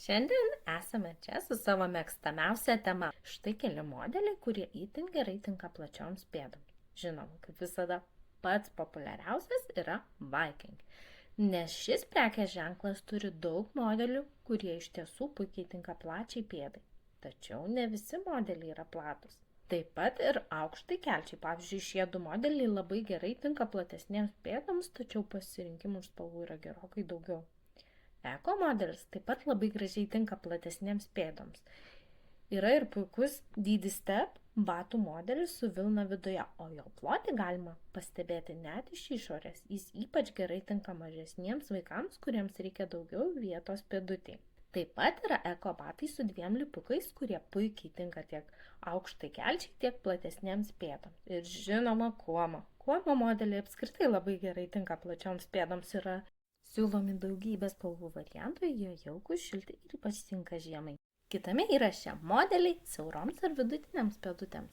Šiandien esame čia su savo mėgstamiausia tema. Štai keli modeliai, kurie itin gerai tinka plačioms pėdoms. Žinoma, kaip visada, pats populiariausias yra Viking, nes šis prekės ženklas turi daug modelių, kurie iš tiesų puikiai tinka plačiai pėdai. Tačiau ne visi modeliai yra platus. Taip pat ir aukštai kelčiai. Pavyzdžiui, šie du modeliai labai gerai tinka platesnėms pėdoms, tačiau pasirinkimų spalvų yra gerokai daugiau. Eko modelis taip pat labai gražiai tinka platesnėms pėdoms. Yra ir puikus Didi Step batų modelis su vilna viduje, o jo plotį galima pastebėti net iš išorės. Jis ypač gerai tinka mažesniems vaikams, kuriems reikia daugiau vietos pėdutėje. Taip pat yra eko batai su dviem lipukais, kurie puikiai tinka tiek aukštai kelčiai, tiek platesnėms pėdoms. Ir žinoma, Kuomo. Kuomo modeliai apskritai labai gerai tinka plačioms pėdoms, yra siūlomi daugybės spalvų variantų, jie jaukūs, šilti ir ypač tinka žiemai. Kitame įraše modeliai siauroms ar vidutinėms pėdutėms.